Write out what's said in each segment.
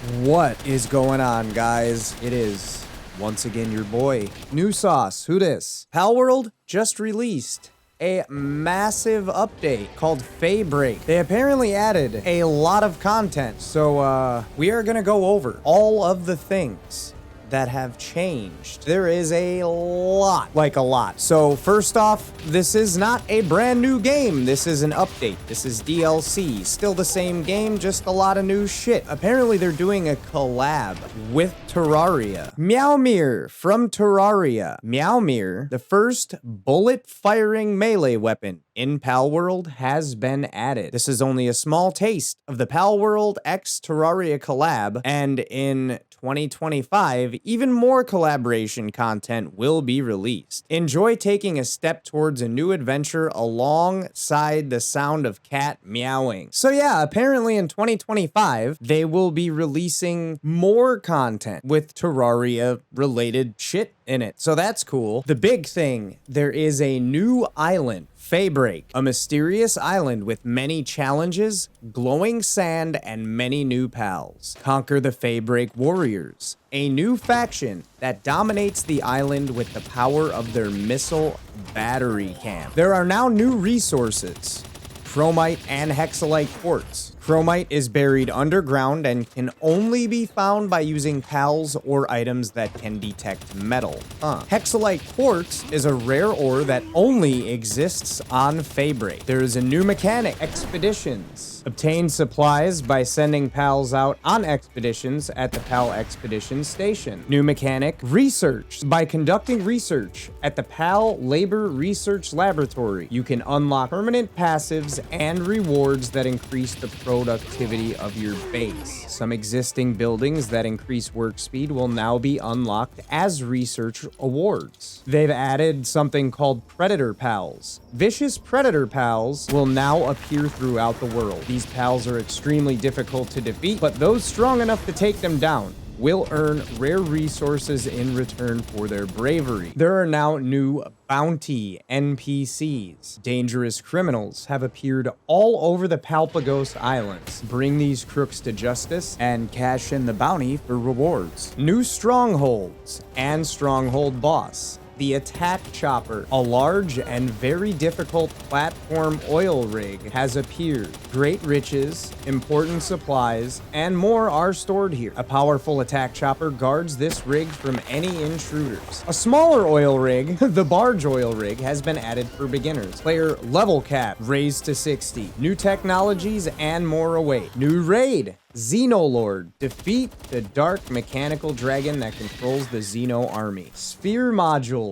What is going on, guys? It is once again your boy, New Sauce. Who dis? Palworld just released a massive update called Feybreak. They apparently added a lot of content, so we are gonna go over all of the things that have changed. There is a lot, like a lot. So first off, this is not a brand new game. This is an update. This is DLC. Still the same game, just a lot of new shit. Apparently they're doing a collab with Terraria. Meowmere from Terraria. Meowmere, the first bullet-firing melee weapon in Palworld, has been added. This is only a small taste of the Palworld x Terraria collab, and in 2025, even more collaboration content will be released. Enjoy taking a step towards a new adventure alongside the sound of cat meowing. So yeah, apparently in 2025, they will be releasing more content with Terraria-related shit in it. So that's cool. The big thing, there is a new island, Feybreak, a mysterious island with many challenges, glowing sand, and many new pals. Conquer the Feybreak warriors, a new faction that dominates the island with the power of their missile battery camp. There are now new resources, chromite and hexalite quartz. Chromite is buried underground and can only be found by using pals or items that can detect metal. Hexalite quartz is a rare ore that only exists on Feybreak. There is a new mechanic, expeditions. Obtain supplies by sending pals out on expeditions at the Pal Expedition Station. New mechanic, research. By conducting research at the Pal Labor Research Laboratory, you can unlock permanent passives and rewards that increase the productivity of your base. Some existing buildings that increase work speed will now be unlocked as research awards. They've added something called Predator Pals. Vicious Predator Pals will now appear throughout the world. These pals are extremely difficult to defeat, but those strong enough to take them down will earn rare resources in return for their bravery. There are now new bounty NPCs. Dangerous criminals have appeared all over the Palpagos Islands. Bring these crooks to justice and cash in the bounty for rewards. New strongholds and stronghold boss. The Attack Chopper, a large and very difficult platform oil rig, has appeared. Great riches, important supplies, and more are stored here. A powerful attack chopper guards this rig from any intruders. A smaller oil rig, the barge oil rig, has been added for beginners. Player level cap raised to 60. New technologies and more await. New raid, Xenolord. Defeat the dark mechanical dragon that controls the Xeno army. Sphere modules.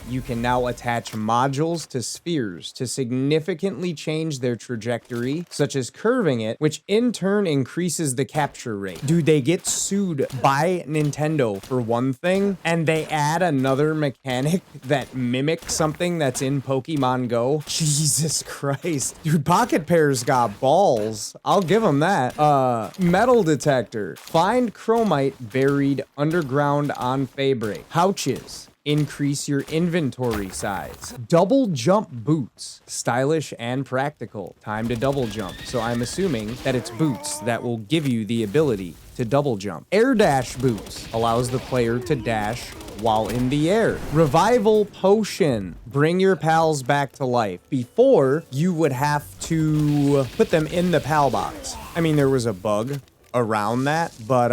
You can now attach modules to spheres to significantly change their trajectory, such as curving it, which in turn increases the capture rate. Dude, they get sued by Nintendo for one thing, and they add another mechanic that mimics something that's in Pokemon Go. Jesus Christ. Dude, Pocket Pair's got balls. I'll give them that. Metal detector. Find chromite buried underground on Feybreak. Pouches. Increase your inventory size. Double jump boots. Stylish and practical. Time to double jump. So I'm assuming that it's boots that will give you the ability to double jump. Air dash boots. Allows the player to dash while in the air. Revival potion. Bring your pals back to life. Before, you would have to put them in the pal box. I mean, there was a bug around that, but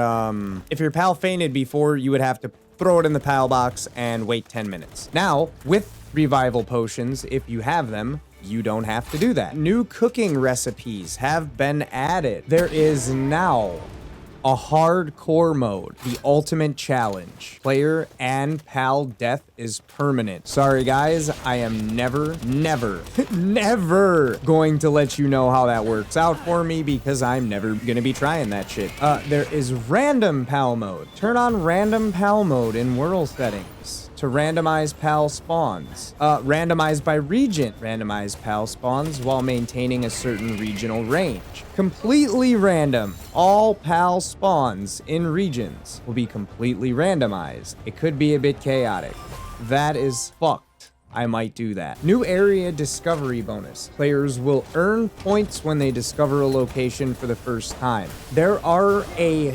if your pal fainted before, you would have to throw it in the pal box and wait 10 minutes. Now, with revival potions, if you have them, you don't have to do that. New cooking recipes have been added. There is now a hardcore mode, the ultimate challenge. Player and pal death is permanent. Sorry guys, I am never going to let you know how that works out for me because I'm never gonna be trying that shit. There is random pal mode. Turn on random pal mode in world settings to randomize pal spawns. Randomized by region. Randomize pal spawns while maintaining a certain regional range. Completely random. All pal spawns in regions will be completely randomized. It could be a bit chaotic. That is fucked. I might do that. New area discovery bonus. Players will earn points when they discover a location for the first time. There are a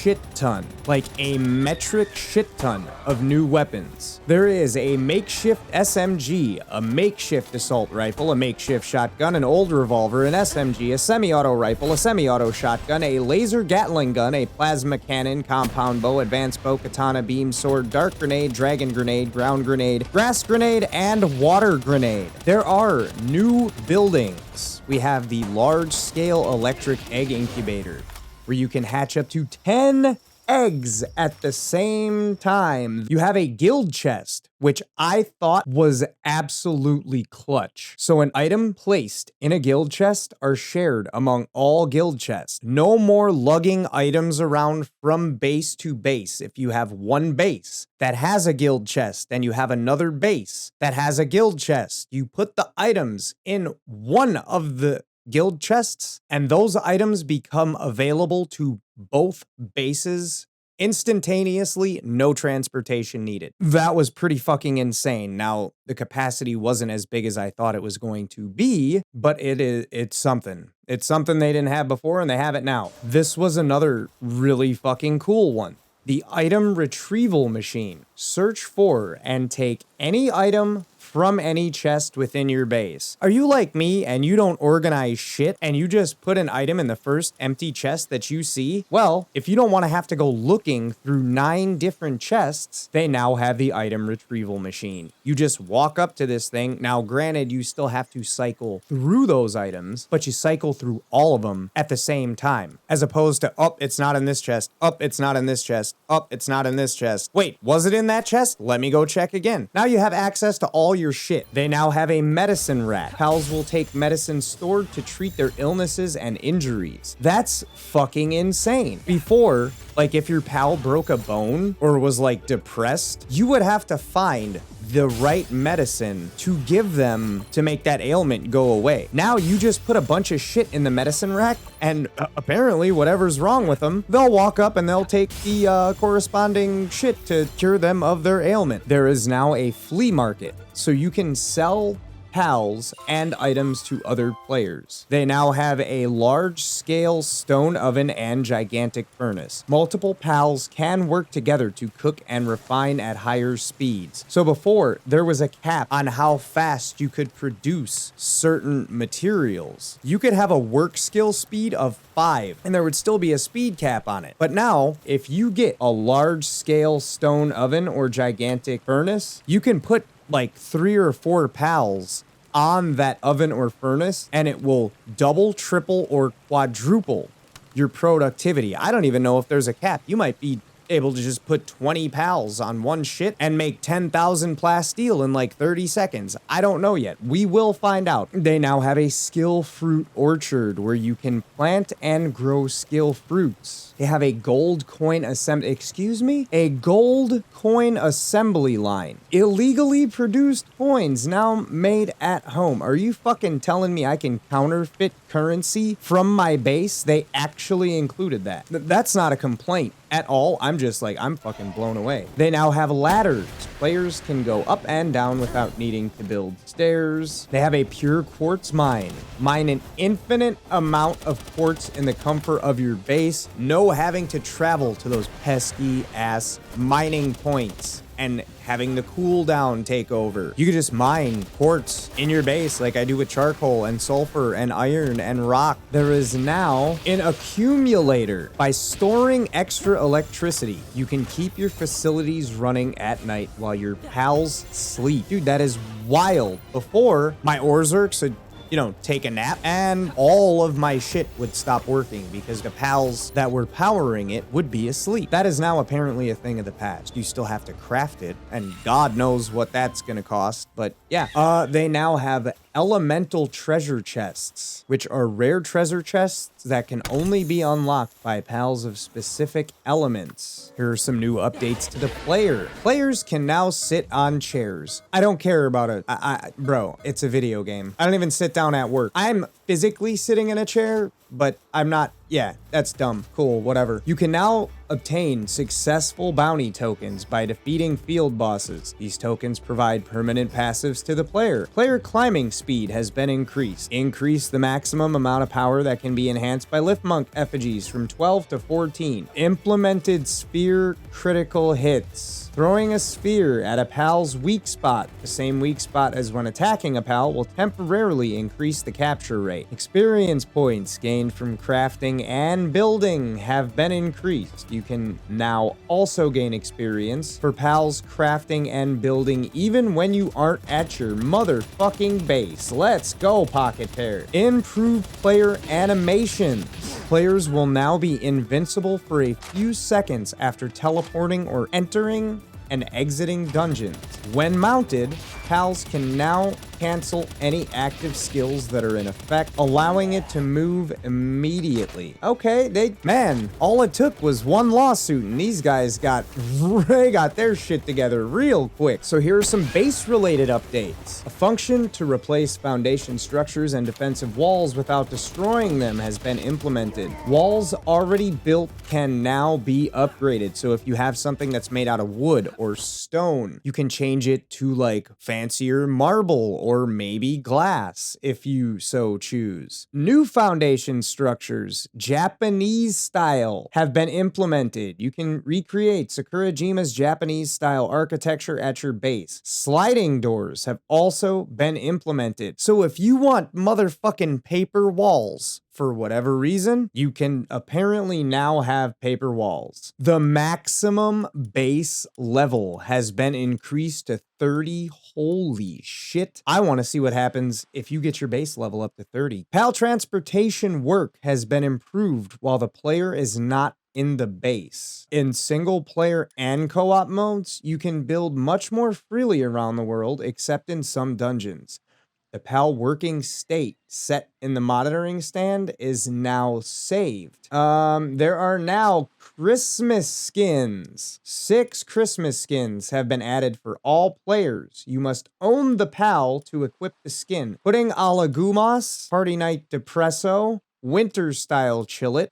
shit ton, like a metric shit ton of new weapons. There is a makeshift SMG, a makeshift assault rifle, a makeshift shotgun, an old revolver, an SMG, a semi-auto rifle, a semi-auto shotgun, a laser Gatling gun, a plasma cannon, compound bow, advanced bow, katana, beam, sword, dark grenade, dragon grenade, ground grenade, grass grenade, and water grenade. There are new buildings. We have the large-scale electric egg incubator, where you can hatch up to 10 eggs at the same time. You have a guild chest, which I thought was absolutely clutch. So an item placed in a guild chest are shared among all guild chests. No more lugging items around from base to base. If you have one base that has a guild chest and you have another base that has a guild chest, you put the items in one of the guild chests, and those items become available to both bases instantaneously, no transportation needed. That was pretty fucking insane. Now, the capacity wasn't as big as I thought it was going to be, but it's something. It's something they didn't have before, and they have it now. This was another really fucking cool one. The item retrieval machine. Search for and take any item from any chest within your base. Are you like me and you don't organize shit and you just put an item in the first empty chest that you see? Well, if you don't want to have to go looking through 9 different chests, they now have the item retrieval machine. You just walk up to this thing. Now, granted, you still have to cycle through those items, but you cycle through all of them at the same time, as opposed to, oh, it's not in this chest. Oh, it's not in this chest. Oh, it's not in this chest. Wait, was it in that chest? Let me go check again. Now you have access to all your shit. They now have a medicine rack. Pals will take medicine stored to treat their illnesses and injuries. That's fucking insane. Before, like if your pal broke a bone or was like depressed, you would have to find the right medicine to give them to make that ailment go away. Now you just put a bunch of shit in the medicine rack and apparently whatever's wrong with them, they'll walk up and they'll take the corresponding shit to cure them of their ailment. There is now a flea market, so you can sell pals and items to other players. They now have a large-scale stone oven and gigantic furnace. Multiple pals can work together to cook and refine at higher speeds. So before, there was a cap on how fast you could produce certain materials. You could have a work skill speed of 5, and there would still be a speed cap on it. But now, if you get a large-scale stone oven or gigantic furnace, you can put like 3 or 4 pals on that oven or furnace, and it will double, triple, or quadruple your productivity. I don't even know if there's a cap. You might be able to just put 20 pals on one shit and make 10,000 plasteel in like 30 seconds. I don't know yet. We will find out. They now have a skill fruit orchard where you can plant and grow skill fruits. They have a gold coin a gold coin assembly line. Illegally produced coins now made at home. Are you fucking telling me I can counterfeit currency from my base? They actually included that. That's not a complaint at all. I'm just like, I'm fucking blown away. They now have ladders. Players can go up and down without needing to build stairs. They have a pure quartz mine. Mine an infinite amount of quartz in the comfort of your base. No having to travel to those pesky ass mining points and having the cooldown take over. You could just mine quartz in your base like I do with charcoal and sulfur and iron and rock. There is now an accumulator. By storing extra electricity, you can keep your facilities running at night while your pals sleep. Dude, that is wild. Before, my Orzerks would, you know, take a nap and all of my shit would stop working because the pals that were powering it would be asleep. That is now apparently a thing of the past. You still have to craft it and God knows what that's gonna cost, but yeah. They now have elemental treasure chests, which are rare treasure chests that can only be unlocked by pals of specific elements. Here are some new updates to the player. Players can now sit on chairs. I don't care about it. Bro, it's a video game. I don't even sit down at work. I'm physically sitting in a chair, but I'm not Yeah, that's dumb. Cool, whatever. You can now obtain successful bounty tokens by defeating field bosses. These tokens provide permanent passives to the player. Player climbing speed has been increased. Increase the maximum amount of power that can be enhanced by Lift Monk effigies from 12 to 14. Implemented sphere critical hits. Throwing a sphere at a pal's weak spot, the same weak spot as when attacking a pal, will temporarily increase the capture rate. Experience points gained from crafting and building have been increased. You can now also gain experience for pals crafting and building even when you aren't at your motherfucking base. Let's go, Pocket Pair. Improved player animations. Players will now be invincible for a few seconds after teleporting or entering and exiting dungeons. When mounted, pals can now cancel any active skills that are in effect, allowing it to move immediately. Okay, man, all it took was one lawsuit and these guys got their shit together real quick. So here are some base-related updates. A function to replace foundation structures and defensive walls without destroying them has been implemented. Walls already built can now be upgraded. So if you have something that's made out of wood or stone, you can change it to like fancier marble or maybe glass if you so choose. New foundation structures, Japanese style, have been implemented. You can recreate Sakurajima's Japanese style architecture at your base. Sliding doors have also been implemented. So if you want motherfucking paper walls, for whatever reason, you can apparently now have paper walls. The maximum base level has been increased to 30. Holy shit. I want to see what happens if you get your base level up to 30. Pal transportation work has been improved while the player is not in the base. In single player and co-op modes, you can build much more freely around the world, except in some dungeons. The PAL working state set in the monitoring stand is now saved. There are now Christmas skins. 6 Christmas skins have been added for all players. You must own the PAL to equip the skin. Putting Alagumas, Party Night Depresso, Winter Style Chillet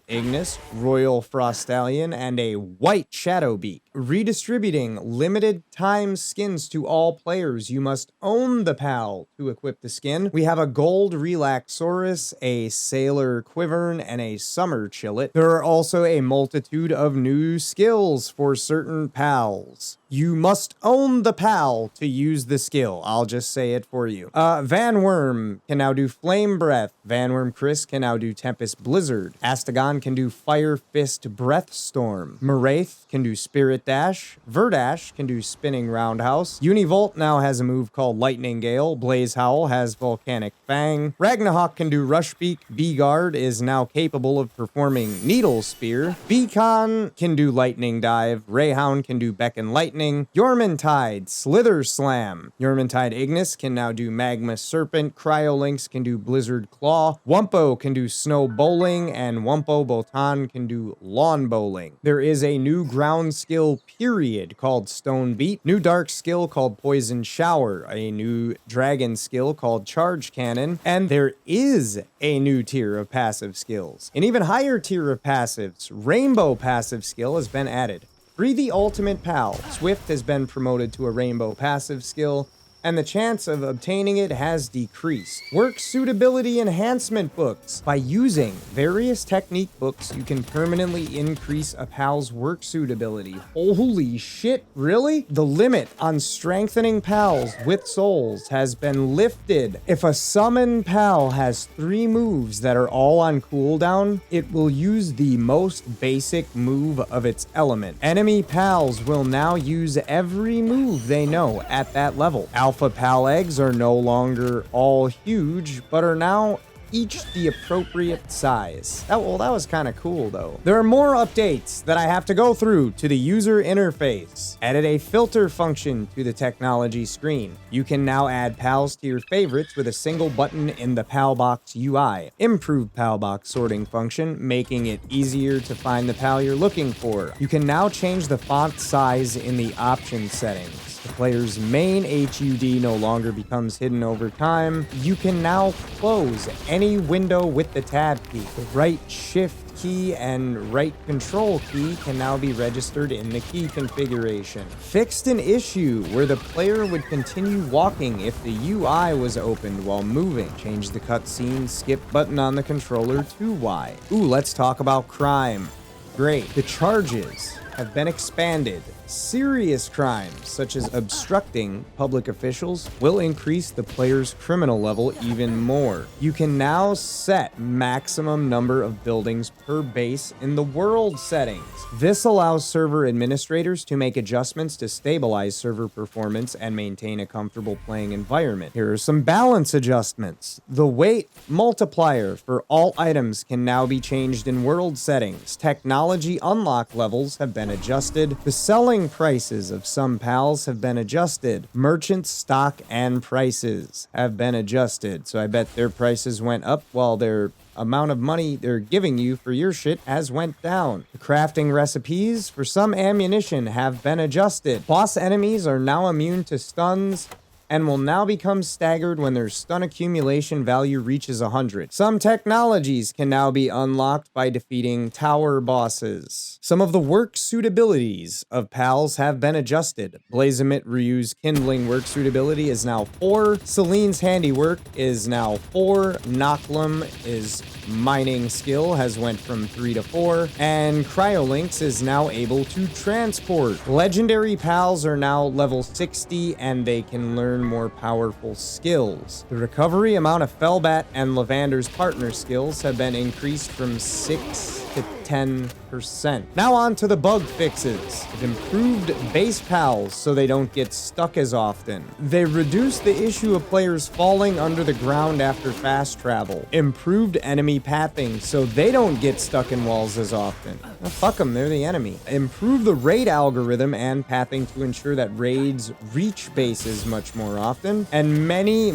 Ignis, Royal Frostallion, and a White Shadowbeak. Redistributing limited time skins to all players. You must own the PAL to equip the skin. We have a Gold Relaxaurus, a Sailor Quivern, and a Summer Chillet. There are also a multitude of new skills for certain PALs. You must own the PAL to use the skill. I'll just say it for you. Van Worm can now do Flame Breath. Van Worm Chris can now do Tempest Blizzard. Astagon can do Fire Fist Breath Storm. Maraith can do Spirit Dash. Verdash can do Spinning Roundhouse. Univolt now has a move called Lightning Gale. Blaze Howl has Volcanic Fang. Ragnahawk can do Rush Beak. B-Guard is now capable of performing Needle Spear. Beacon can do Lightning Dive. Rayhound can do Beckon Lightning. Yormantide, Slither Slam. Yormantide Ignis can now do Magma Serpent. Cryolinks can do Blizzard Claw. Wumpo can do Snow Bowling, and Wumpo Botan can do Lawn Bowling. There is a new ground skill period called Stone Beat, new dark skill called Poison Shower, a new dragon skill called Charge Cannon, and there is a new tier of passive skills. An even higher tier of passives, Rainbow passive skill, has been added. Free the Ultimate PAL. Swift has been promoted to a Rainbow passive skill, and the chance of obtaining it has decreased. Work Suitability Enhancement books. By using various technique books, you can permanently increase a PAL's work suitability. Holy shit, really? The limit on strengthening PALs with souls has been lifted. If a summon PAL has 3 moves that are all on cooldown, it will use the most basic move of its element. Enemy PALs will now use every move they know at that level. Alpha PAL eggs are no longer all huge, but are now each the appropriate size. That was kind of cool though. There are more updates that I have to go through to the user interface. Added a filter function to the technology screen. You can now add PALs to your favorites with a single button in the PalBox UI. Improved PalBox sorting function, making it easier to find the PAL you're looking for. You can now change the font size in the option settings. The player's main HUD no longer becomes hidden over time, you can now close any window with the tab key. The right shift key and right control key can now be registered in the key configuration. Fixed an issue where the player would continue walking if the UI was opened while moving. Change the cutscene skip button on the controller to Y. Ooh, let's talk about crime. Great. The charges have been expanded. Serious crimes, such as obstructing public officials, will increase the player's criminal level even more. You can now set maximum number of buildings per base in the world settings. This allows server administrators to make adjustments to stabilize server performance and maintain a comfortable playing environment. Here are some balance adjustments. The weight multiplier for all items can now be changed in world settings. Technology unlock levels have been adjusted. The selling prices of some pals have been adjusted. Merchant stock and prices have been adjusted. So I bet their prices went up while their amount of money they're giving you for your shit has went down. The crafting recipes for some ammunition have been adjusted. Boss enemies are now immune to stuns and will now become staggered when their stun accumulation value reaches 100. Some technologies can now be unlocked by defeating tower bosses. Some of the work suitabilities of pals have been adjusted. Blazemit Ryu's kindling work suitability is now 4. Celine's handiwork is now 4. Nocklum is mining skill has went from 3 to 4, and Cryolinks is now able to transport. Legendary pals are now level 60 and they can learn more powerful skills. The recovery amount of Felbat and Lavander's partner skills have been increased from 6 to 10%. Now on to the bug fixes. They've improved base pals so they don't get stuck as often. They reduced the issue of players falling under the ground after fast travel. Improved enemy pathing so they don't get stuck in walls as often. Well, fuck them, they're the enemy. Improve the raid algorithm and pathing to ensure that raids reach bases much more often. And many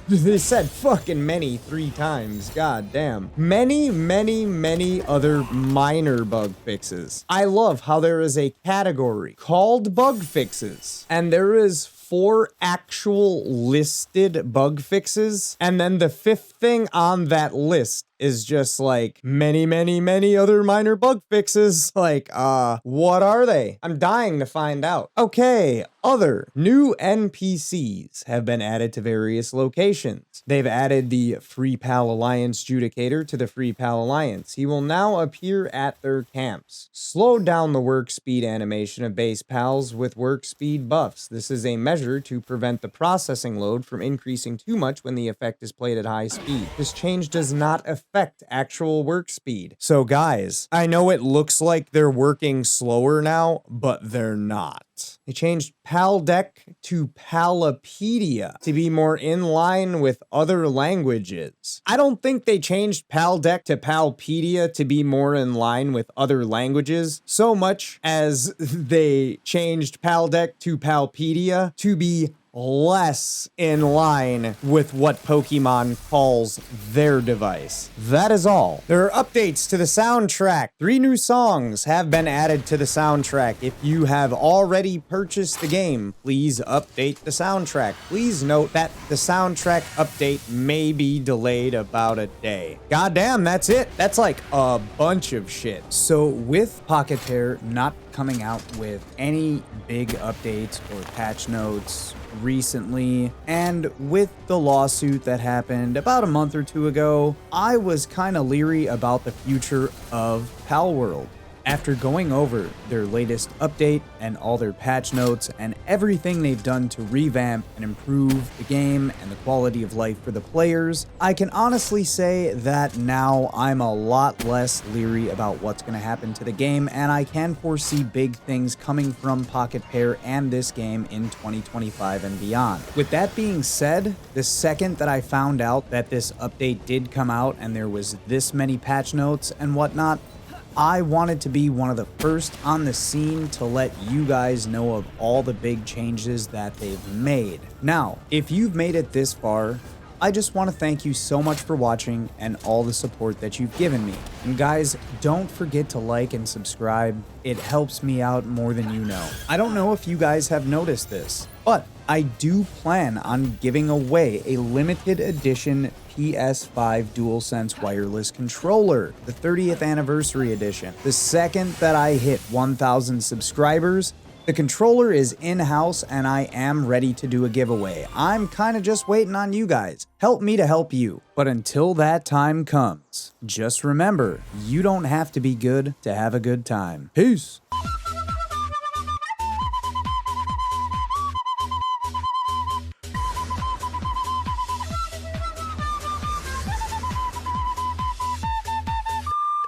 they said fucking many 3 times. God damn. Many other minor bug fixes. I love how there is a category called bug fixes, and there is 4 actual listed bug fixes, and then the 5th thing on that list is just like many other minor bug fixes. Like, what are they? I'm dying to find out. Okay, other new NPCs have been added to various locations. They've added the Free Pal Alliance Judicator to the Free Pal Alliance. He will now appear at their camps. Slow down the work speed animation of base pals with work speed buffs. This is a measure to prevent the processing load from increasing too much when the effect is played at high speed. This change does not affect actual work speed. So guys, I know it looks like they're working slower now, but they're not. They changed PalDeck to Pallopedia to be more in line with other languages. I don't think they changed PalDeck to Palpedia to be more in line with other languages so much as they changed PalDeck to Palpedia to be less in line with what Pokemon calls their device. That is all. There are updates to the soundtrack. 3 new songs have been added to the soundtrack. If you have already purchased the game, please update the soundtrack. Please note that the soundtrack update may be delayed about a day. Goddamn, that's it. That's like a bunch of shit. So with Pocket Pair not coming out with any big updates or patch notes recently, and with the lawsuit that happened about a month or 2 ago, I was kind of leery about the future of Palworld. After going over their latest update and all their patch notes and everything they've done to revamp and improve the game and the quality of life for the players, I can honestly say that now I'm a lot less leery about what's going to happen to the game, and I can foresee big things coming from Pocket Pair and this game in 2025 and beyond. With that being said, the second that I found out that this update did come out and there was this many patch notes and whatnot, I wanted to be one of the first on the scene to let you guys know of all the big changes that they've made. Now, if you've made it this far, I just want to thank you so much for watching and all the support that you've given me. And guys, don't forget to like and subscribe. It helps me out more than you know. I don't know if you guys have noticed this, but I do plan on giving away a limited edition PS5 DualSense wireless controller, the 30th anniversary edition. The second that I hit 1,000 subscribers, the controller is in-house and I am ready to do a giveaway. I'm kind of just waiting on you guys. Help me to help you. But until that time comes, just remember, you don't have to be good to have a good time. Peace.